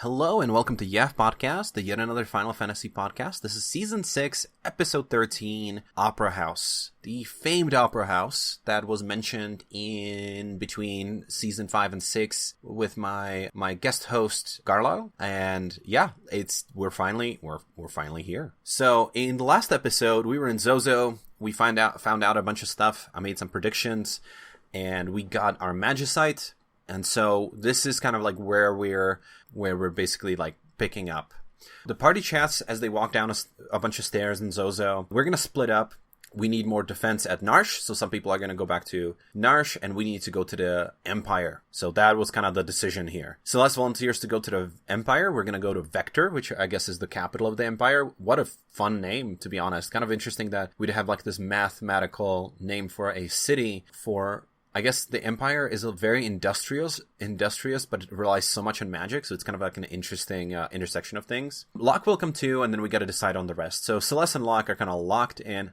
Hello and welcome to YAF Podcast, the yet another Final Fantasy podcast. This is Season 6, Episode 13, Opera House. The famed Opera House that was mentioned in between Season 5 and 6 with my guest host, Garlo. And yeah, we're finally here. So in the last episode, we were in Zozo. We found out a bunch of stuff. I made some predictions and we got our Magicite. And so this is kind of like where we're basically like picking up. The party chats as they walk down a bunch of stairs in Zozo. We're going to split up. We need more defense at Narshe. So some people are going to go back to Narshe and we need to go to the Empire. So that was kind of the decision here. Celeste volunteers to go to the Empire. We're going to go to Vector, which I guess is the capital of the Empire. What a fun name, to be honest. Kind of interesting that we'd have like this mathematical name for a city for... I guess the Empire is a very industrious, but it relies so much on magic, so it's kind of like an interesting intersection of things. Locke will come too, and then we got to decide on the rest. So Celeste and Locke are kind of locked in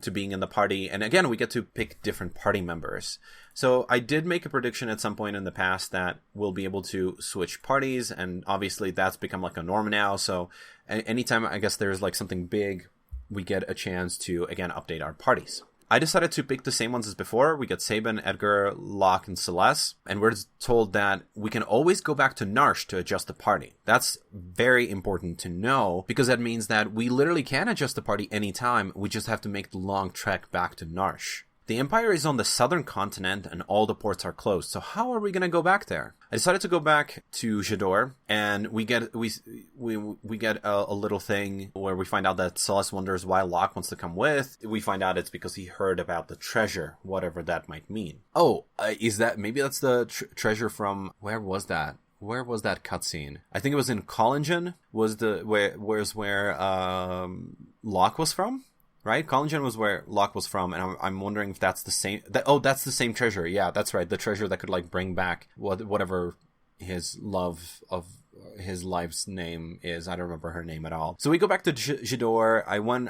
to being in the party, and again, we get to pick different party members. So I did make a prediction at some point in the past that we'll be able to switch parties, and obviously that's become like a norm now, so anytime I guess there's like something big, we get a chance to, again, update our parties. I decided to pick the same ones as before. We got Sabin, Edgar, Locke, and Celeste. And we're told that we can always go back to Narshe to adjust the party. That's very important to know because that means that we literally can adjust the party anytime. We just have to make the long trek back to Narshe. The Empire is on the southern continent and all the ports are closed. So how are we going to go back there? I decided to go back to Jidoor, and we get a little thing where we find out that Celeste wonders why Locke wants to come with. We find out it's because he heard about the treasure, whatever that might mean. Oh, maybe that's the treasure from, where was that? Where was that cutscene? I think it was in Collingen, where Locke was from? Right? Collingen was where Locke was from, and I'm wondering if that's the same... that's the same treasure. Yeah, that's right. The treasure that could, like, bring back whatever his love of his life's name is. I don't remember her name at all. So we go back to Jidoor. I went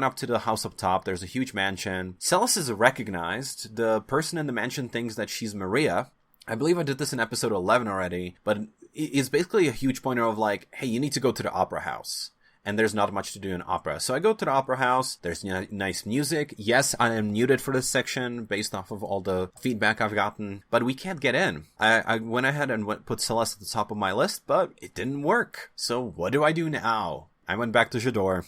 up to the house up top. There's a huge mansion. Celes is recognized. The person in the mansion thinks that she's Maria. I believe I did this in episode 11 already, but it's basically a huge pointer of, like, hey, you need to go to the opera house. And there's not much to do in opera. So I go to the opera house. There's nice music. Yes, I am muted for this section based off of all the feedback I've gotten. But we can't get in. I went ahead and put Celeste at the top of my list, but it didn't work. So what do I do now? I went back to Jidoor.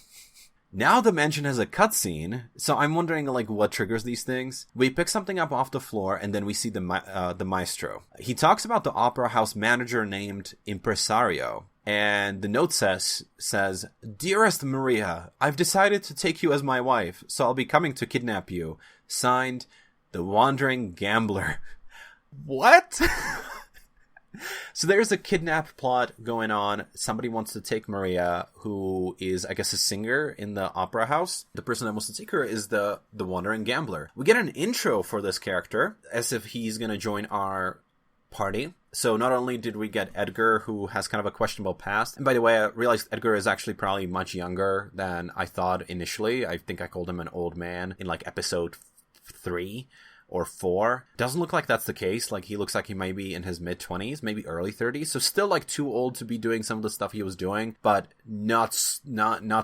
Now the mansion has a cutscene, so I'm wondering, like, what triggers these things. We pick something up off the floor, and then we see the maestro. He talks about the opera house manager named Impresario. And the note says, "Dearest Maria, I've decided to take you as my wife, so I'll be coming to kidnap you. Signed, the Wandering Gambler." What? So there's a kidnap plot going on. Somebody wants to take Maria, who is, I guess, a singer in the opera house. The person that wants to take her is the Wandering Gambler. We get an intro for this character, as if he's going to join our party. So not only did we get Edgar, who has kind of a questionable past, and by the way, I realized Edgar is actually probably much younger than I thought initially. I think I called him an old man in like episode 3 or 4. Doesn't look like that's the case. Like, he looks like he might be in his mid-20s, maybe early 30s. So still like too old to be doing some of the stuff he was doing, but not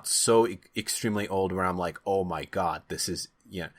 so extremely old where I'm like, oh my god, this is, yeah.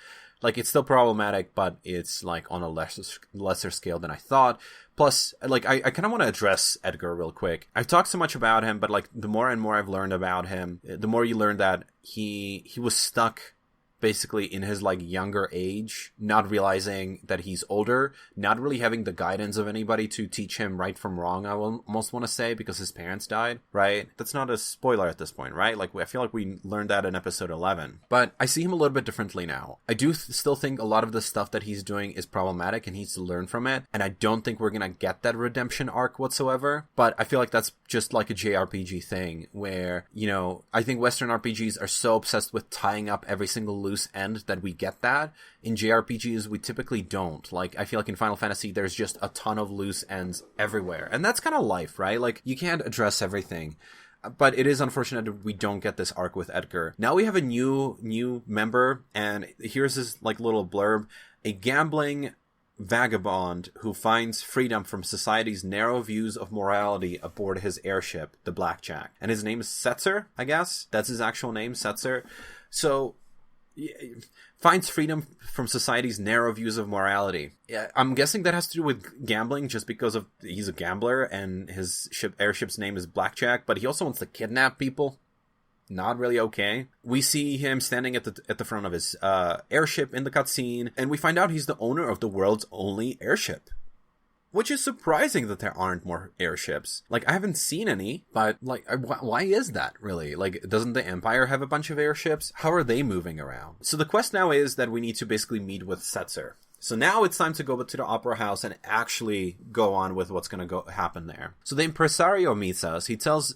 Like, it's still problematic, but it's, like, on a lesser scale than I thought. Plus, like, I kind of want to address Edgar real quick. I've talked so much about him, but, like, the more and more I've learned about him, the more you learn that he was stuck basically in his, like, younger age, not realizing that he's older, not really having the guidance of anybody to teach him right from wrong, I almost want to say, because his parents died, right? That's not a spoiler at this point, right? Like, I feel like we learned that in episode 11. But I see him a little bit differently now. I do still think a lot of the stuff that he's doing is problematic and he needs to learn from it, and I don't think we're gonna get that redemption arc whatsoever, but I feel like that's just like a JRPG thing, where, you know, I think Western RPGs are so obsessed with tying up every single loose end that we get that. In JRPGs, we typically don't. Like, I feel like in Final Fantasy, there's just a ton of loose ends everywhere. And that's kind of life, right? Like, you can't address everything. But it is unfortunate that we don't get this arc with Edgar. Now we have a new member, and here's his, like, little blurb. A gambling vagabond who finds freedom from society's narrow views of morality aboard his airship, the Blackjack. And his name is Setzer, I guess. That's his actual name, Setzer. So, finds freedom from society's narrow views of morality. I'm guessing that has to do with gambling, just because of he's a gambler and his airship's name is Blackjack, but he also wants to kidnap people. Not really okay. We see him standing at the front of his airship in the cutscene, and we find out he's the owner of the world's only airship. Which is surprising that there aren't more airships. Like, I haven't seen any, but, like, why is that, really? Like, doesn't the Empire have a bunch of airships? How are they moving around? So the quest now is that we need to basically meet with Setzer. So now it's time to go to the Opera House and actually go on with what's going to happen there. So the Impresario meets us.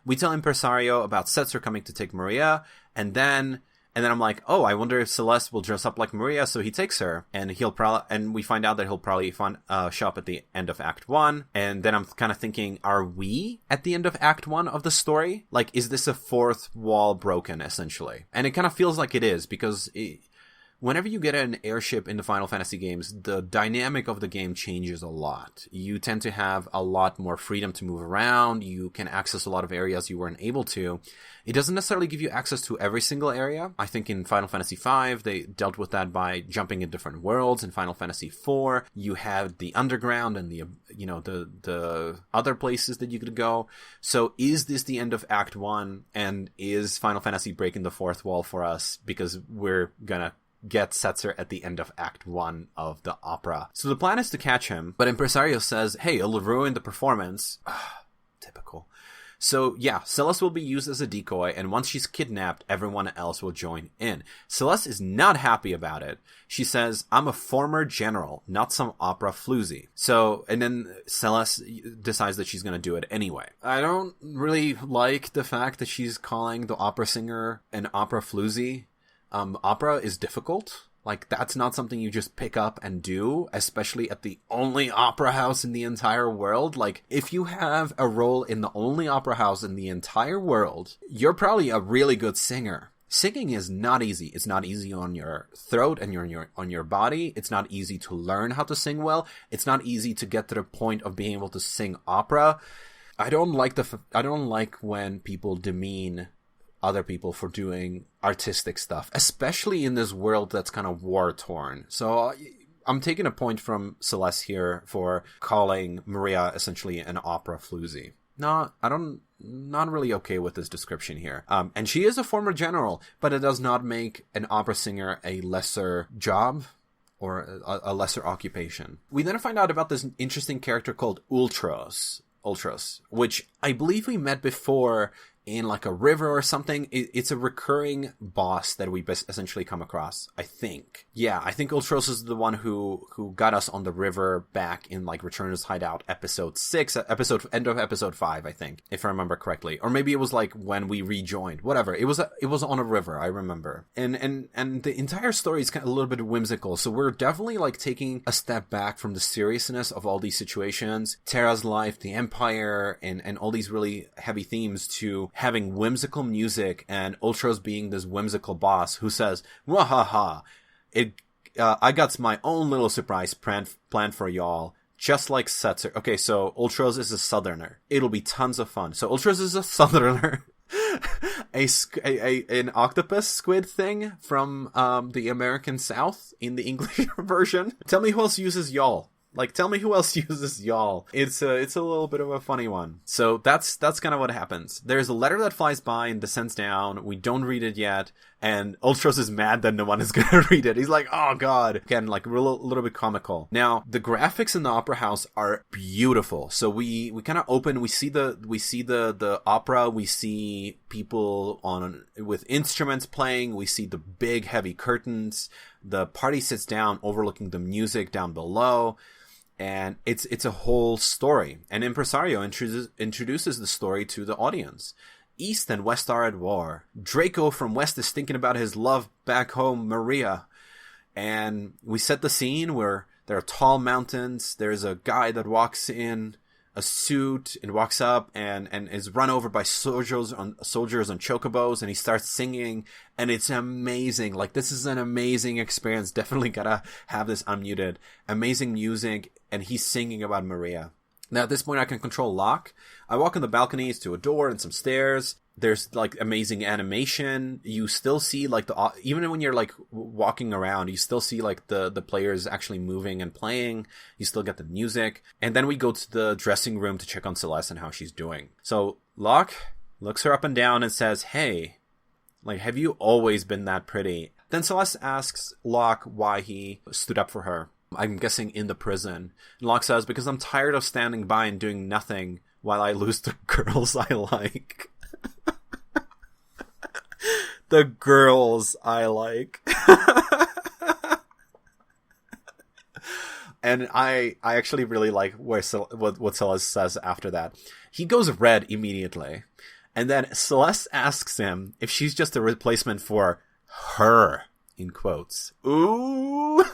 We tell Impresario about Setzer coming to take Maria, and then I'm like, oh, I wonder if Celeste will dress up like Maria, so he takes her, and we find out that he'll probably show up at the end of Act 1, and then I'm kind of thinking, are we at the end of Act 1 of the story? Like, is this a fourth wall broken, essentially? And it kind of feels like it is, because whenever you get an airship in the Final Fantasy games, the dynamic of the game changes a lot. You tend to have a lot more freedom to move around. You can access a lot of areas you weren't able to. It doesn't necessarily give you access to every single area. I think in Final Fantasy V, they dealt with that by jumping in different worlds. In Final Fantasy IV, you had the underground and the other places that you could go. So is this the end of Act 1? And is Final Fantasy breaking the fourth wall for us? Because we're gonna get Setzer at the end of Act 1 of the opera. So the plan is to catch him, but Impresario says, hey, it'll ruin the performance. Typical. So yeah, Celeste will be used as a decoy, and once she's kidnapped, everyone else will join in. Celeste is not happy about it. She says, I'm a former general, not some opera floozy. So, and then Celeste decides that she's going to do it anyway. I don't really like the fact that she's calling the opera singer an opera floozy. Opera is difficult. Like, that's not something you just pick up and do, especially at the only opera house in the entire world. Like, if you have a role in the only opera house in the entire world, you're probably a really good singer. Singing is not easy. It's not easy on your throat and on your body. It's not easy to learn how to sing well. It's not easy to get to the point of being able to sing opera. I don't like when people demean other people for doing artistic stuff, especially in this world that's kind of war-torn. So I'm taking a point from Celeste here for calling Maria essentially an opera floozy. Not really okay with this description here. And she is a former general, but it does not make an opera singer a lesser job or a lesser occupation. We then find out about this interesting character called Ultros, which I believe we met before in like a river or something. It's a recurring boss that we essentially come across, I think. Yeah, I think Ultros is the one who got us on the river back in like Returner's Hideout episode 6, end of episode 5, I think, if I remember correctly. Or maybe it was like when we rejoined, whatever. It was on a river, I remember. And the entire story is kind of a little bit whimsical. So we're definitely like taking a step back from the seriousness of all these situations, Terra's life, the Empire, and all these really heavy themes, to having whimsical music and Ultros being this whimsical boss who says, "Wahaha, I got my own little surprise planned for y'all, just like Setzer." Okay, so Ultros is a southerner. It'll be tons of fun. So Ultros is a southerner. An octopus squid thing from the American South in the English version. Tell me who else uses y'all. Like, tell me who else uses y'all. It's a little bit of a funny one. So that's kind of what happens. There's a letter that flies by and descends down. We don't read it yet. And Ultros is mad that no one is gonna read it. He's like, oh god. Again, like, a little bit comical. Now, the graphics in the opera house are beautiful. So we kind of open, we see the opera, we see people with instruments playing, we see the big heavy curtains. The party sits down overlooking the music down below. And it's a whole story. And Impresario introduces the story to the audience. East and West are at war. Draco from West is thinking about his love back home, Maria. And we set the scene where there are tall mountains. There's a guy that walks in a suit and walks up and is run over by soldiers on chocobos, and he starts singing, and it's amazing. Like, this is an amazing experience. Definitely gotta have this unmuted. Amazing music, and he's singing about Maria. Now, at this point, I can control Locke. I walk on the balconies to a door and some stairs. There's, like, amazing animation. You still see, like, even when you're, like, walking around, you still see, like, the players actually moving and playing. You still get the music. And then we go to the dressing room to check on Celeste and how she's doing. So Locke looks her up and down and says, hey, like, have you always been that pretty? Then Celeste asks Locke why he stood up for her. I'm guessing in the prison. And Locke says, because I'm tired of standing by and doing nothing while I lose the girls I like. The girls I like. And I actually really like what Celeste says after that. He goes red immediately. And then Celeste asks him if she's just a replacement for her, in quotes. Ooh.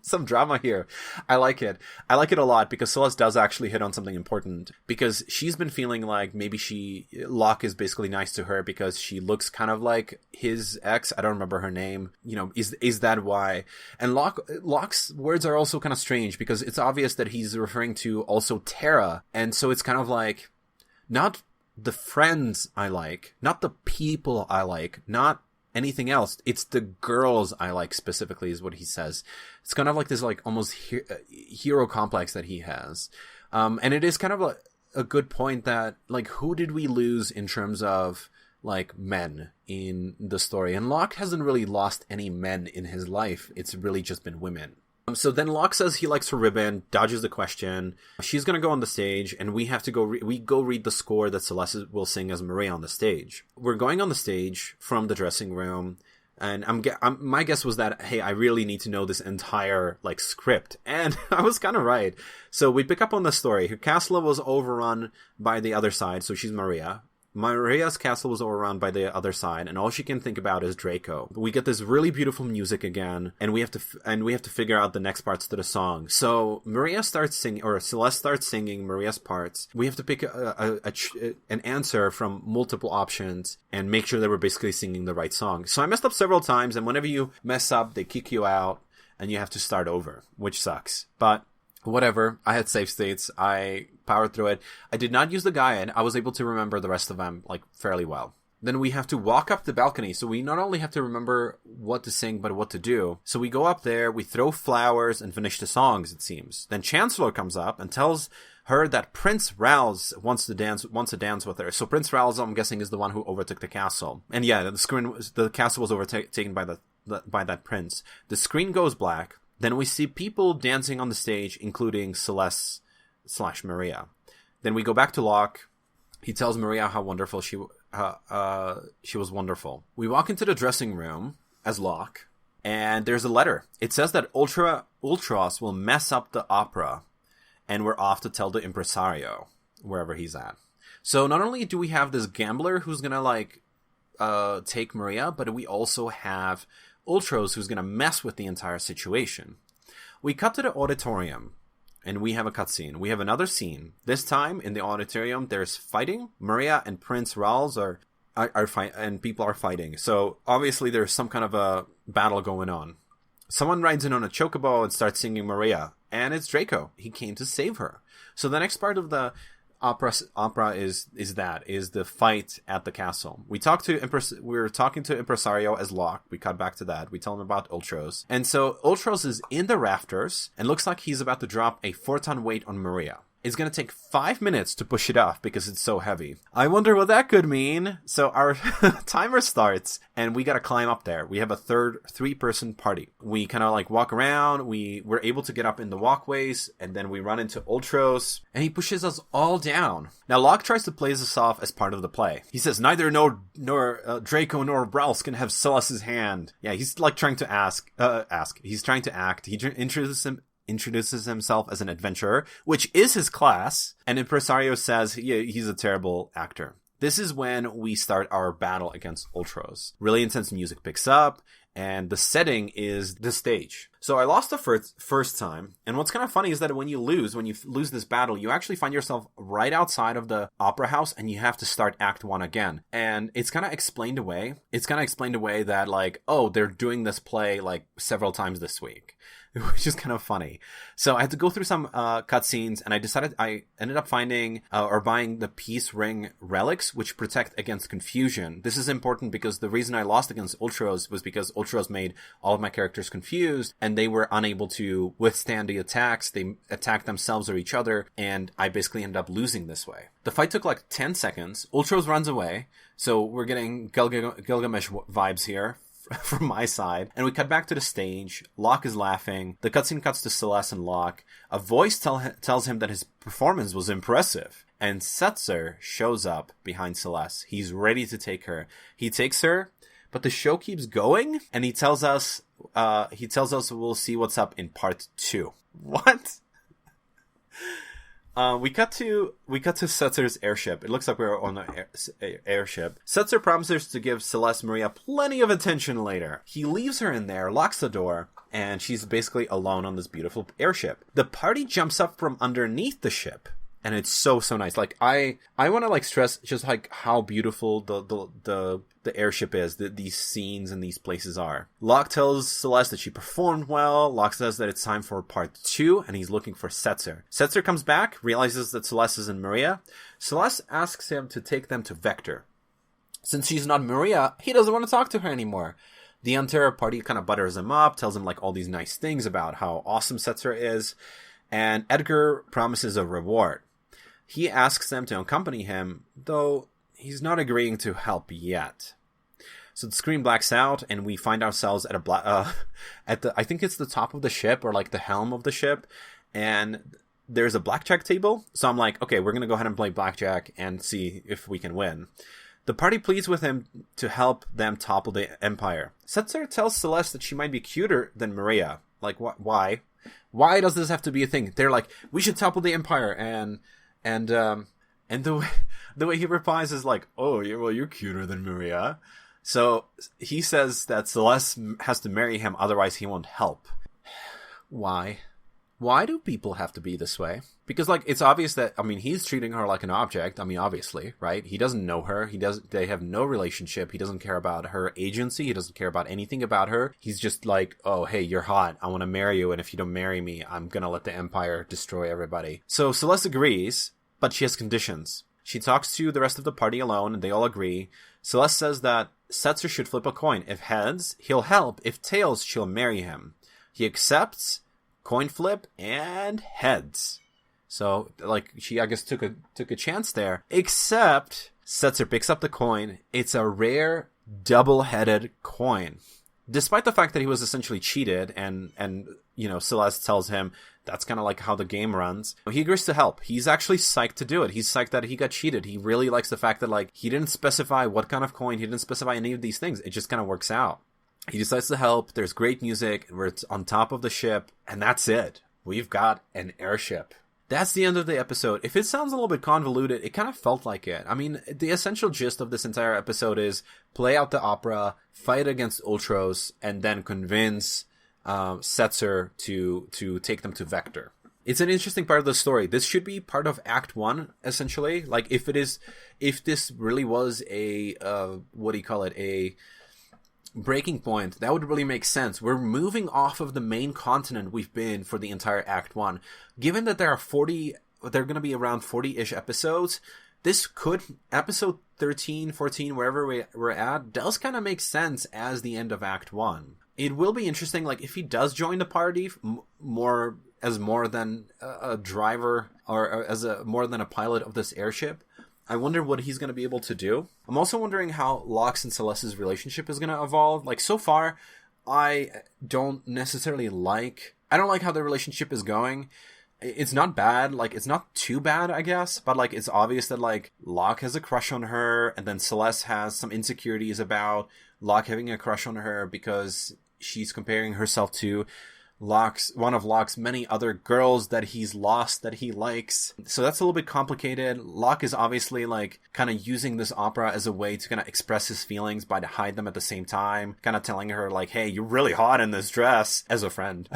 Some drama here. I like it. I like it a lot because Celeste does actually hit on something important, because she's been feeling like maybe Locke is basically nice to her because she looks kind of like his ex. I don't remember her name. You know, is that why? And Locke's words are also kind of strange because it's obvious that he's referring to also Tara. And so it's kind of like, not the friends I like, not the people I like, not anything else. It's the girls I like specifically, is what he says. It's kind of like this, like, almost hero complex that he has. And it is kind of a good point that, like, who did we lose in terms of, like, men in the story? And Locke hasn't really lost any men in his life. It's really just been women. So then Locke says he likes her ribbon, dodges the question. She's going to go on the stage, and we have to go read the score that Celeste will sing as Maria on the stage. We're going on the stage from the dressing room, and my guess was that, hey, I really need to know this entire, like, script. And I was kind of right. So we pick up on the story. Her castle was overrun by the other side, so she's Maria. Maria's castle was overrun by the other side, and all she can think about is Draco. We get this really beautiful music again, and we have to figure out the next parts to the song. So Maria starts singing, or Celeste starts singing Maria's parts. We have to pick an answer from multiple options and make sure that we're basically singing the right song. So I messed up several times, and whenever you mess up, they kick you out, and you have to start over, which sucks. But whatever, I had save states. I powered through it. I did not use the guide. I was able to remember the rest of them, like, fairly well. Then we have to walk up the balcony. So we not only have to remember what to sing, but what to do. So we go up there, we throw flowers and finish the songs, it seems. Then Chancellor comes up and tells her that Prince Ralls wants to dance with her. So Prince Ralls, I'm guessing, is the one who overtook the castle. And yeah, the castle was overtaken by that prince. The screen goes black. Then we see people dancing on the stage, including Celeste/Maria. Then we go back to Locke. He tells Maria how wonderful she was wonderful. We walk into the dressing room as Locke, and there's a letter. It says that Ultros will mess up the opera, and we're off to tell the impresario, wherever he's at. So not only do we have this gambler who's gonna, like, take Maria, but we also have Ultros who's going to mess with the entire situation. We cut to the auditorium, and we have a cutscene. We have another scene. This time, in the auditorium, there's fighting. Maria and Prince Ralls are fighting, and people are fighting. So, obviously, there's some kind of a battle going on. Someone rides in on a chocobo and starts singing Maria, and it's Draco. He came to save her. So the next part of the opera is the fight at the castle. We're talking to Impresario as Locke. We cut back to that. We tell him about Ultros. And so Ultros is in the rafters and looks like he's about to drop a 4-ton weight on Maria. It's going to take 5 minutes to push it off because it's so heavy. I wonder what that could mean. So our timer starts and we got to climb up there. We have a 3-person party. We kind of, like, walk around. We're able to get up in the walkways, and then we run into Ultros, and he pushes us all down. Now Locke tries to play this off as part of the play. He says neither Draco nor Browse can have Celeste's hand. Yeah, he's, like, trying to ask. He's trying to act. He introduces himself as an adventurer, which is his class, and Impresario says he's a terrible actor. This is when we start our battle against Ultros. Really intense music picks up, and the setting is the stage. So I lost the first time, and what's kind of funny is that when you lose this battle, you actually find yourself right outside of the opera house, and you have to start Act 1 again. And it's kind of explained away. It's kind of explained away that, like, oh, they're doing this play, like, several times this week, which is kind of funny. So I had to go through some cutscenes, and I ended up finding or buying the Peace Ring relics, which protect against confusion. This is important because the reason I lost against Ultros was because Ultros made all of my characters confused, and they were unable to withstand the attacks. They attacked themselves or each other, and I basically ended up losing this way. The fight took like 10 seconds. Ultros runs away, so we're getting Gilgamesh vibes here from my side, and we cut back to the stage. Locke is laughing. The cutscene cuts to Celes and Locke. A voice tells him that his performance was impressive, and Setzer shows up behind Celes. He's ready to take her. He takes her, but the show keeps going, and he tells us we'll see what's up in part 2. What? We cut to Setzer's airship. It looks like we're on an airship. Setzer promises to give Celeste Maria plenty of attention later. He leaves her in there, locks the door, and she's basically alone on this beautiful airship. The party jumps up from underneath the ship, and it's so nice. Like, I want to, like, stress just, like, how beautiful the airship is, these scenes and these places are. Locke tells Celeste that she performed well. Locke says that it's time for part 2, and he's looking for Setzer. Setzer comes back, realizes that Celeste is in Maria. Celeste asks him to take them to Vector. Since she's not Maria, he doesn't want to talk to her anymore. The entire party kind of butters him up, tells him, like, all these nice things about how awesome Setzer is, and Edgar promises a reward. He asks them to accompany him, though he's not agreeing to help yet. So the screen blacks out, and we find ourselves at I think it's the top of the ship, or like the helm of the ship, and there's a blackjack table. So I'm like, okay, we're gonna go ahead and play blackjack and see if we can win. The party pleads with him to help them topple the Empire. Setzer tells Celeste that she might be cuter than Maria. Like, why? Why does this have to be a thing? They're like, we should topple the Empire, and the way he replies is like, oh, you're cuter than Maria. So he says that Celeste has to marry him, otherwise he won't help. Why? Why do people have to be this way? Because, like, it's obvious that, I mean, he's treating her like an object. I mean, obviously, right? He doesn't know her. They have no relationship. He doesn't care about her agency. He doesn't care about anything about her. He's just like, oh, hey, you're hot. I want to marry you. And if you don't marry me, I'm going to let the Empire destroy everybody. So Celeste agrees, but she has conditions. She talks to the rest of the party alone, and they all agree. Celeste says that Setzer should flip a coin. If heads, he'll help. If tails, she'll marry him. He accepts, coin flip, and heads. So, like, she, I guess, took a chance there. Except, Setzer picks up the coin. It's a rare, double-headed coin. Despite the fact that he was essentially cheated, and you know, Celeste tells him that's kind of like how the game runs, he agrees to help. He's actually psyched to do it. He's psyched that he got cheated. He really likes the fact that, like, he didn't specify what kind of coin, he didn't specify any of these things. It just kind of works out. He decides to help. There's great music. We're on top of the ship, and that's it. We've got an airship. That's the end of the episode. If it sounds a little bit convoluted, it kind of felt like it. I mean, the essential gist of this entire episode is play out the opera, fight against Ultros, and then convince Setzer to take them to Vector. It's an interesting part of the story. This should be part of Act 1, essentially. Like, if this really was a, a breaking point, that would really make sense. We're moving off of the main continent we've been for the entire Act 1. Given that there are going to be around 40-ish episodes, this could, episode 13, 14, wherever we're at, does kind of make sense as the end of Act 1. It will be interesting, like, if he does join the party more than a driver, or as more than a pilot of this airship. I wonder what he's going to be able to do. I'm also wondering how Locke's and Celeste's relationship is going to evolve. Like, so far, I don't like how their relationship is going. It's not bad. Like, it's not too bad, I guess. But, like, it's obvious that, like, Locke has a crush on her, and then Celeste has some insecurities about Locke having a crush on her because she's comparing herself to one of Locke's many other girls that he's lost that he likes. So that's a little bit complicated. Locke is obviously like kind of using this opera as a way to kind of express his feelings but to hide them at the same time, kind of telling her like, hey, you're really hot in this dress, as a friend.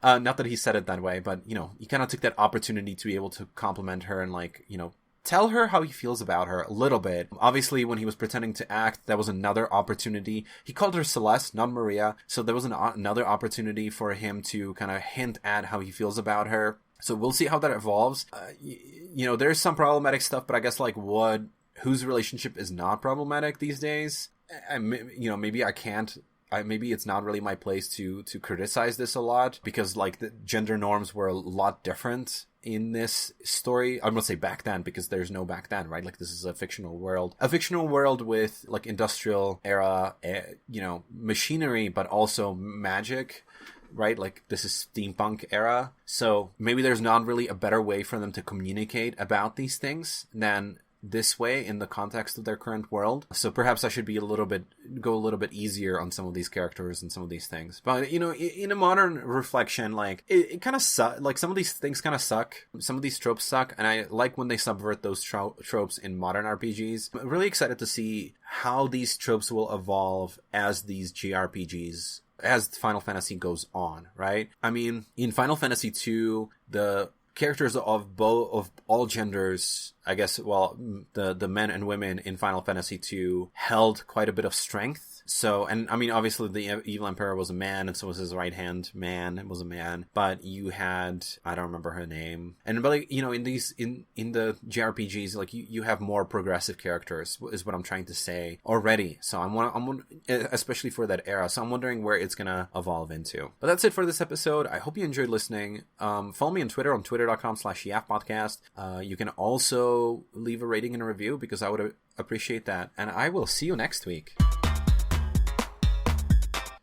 Not that he said it that way, but you know, he kind of took that opportunity to be able to compliment her and like, you know, tell her how he feels about her a little bit. Obviously, when he was pretending to act, that was another opportunity. He called her Celeste, not Maria. So there was another opportunity for him to kind of hint at how he feels about her. So we'll see how that evolves. You know, there's some problematic stuff, but I guess like whose relationship is not problematic these days? You know, maybe I can't. Maybe it's not really my place to criticize this a lot, because like the gender norms were a lot different in this story. I'm gonna say back then, because there's no back then, right? Like this is a fictional world with like industrial era, you know, machinery, but also magic, right? Like this is steampunk era. So maybe there's not really a better way for them to communicate about these things than this way in the context of their current world. So perhaps I should go a little bit easier on some of these characters and some of these things. But you know, in a modern reflection, like it kind of sucks. Like some of these things kind of suck. Some of these tropes suck, and I like when they subvert those tropes in modern RPGs. I'm really excited to see how these tropes will evolve as these JRPGs, as Final Fantasy goes on, right? I mean, in Final Fantasy II, the characters of all genders, I guess, well, the men and women in Final Fantasy II held quite a bit of strength. So, and I mean, obviously the Evil Emperor was a man, and so was his right hand man was a man, but you had, I don't remember her name. And, but like, you know, in the JRPGs, like you have more progressive characters, is what I'm trying to say already. So I'm especially for that era. So I'm wondering where it's gonna evolve into. But that's it for this episode. I hope you enjoyed listening. Follow me on Twitter, on twitter.com/YAFPodcast. You can also leave a rating and a review, because I would appreciate that. And I will see you next week.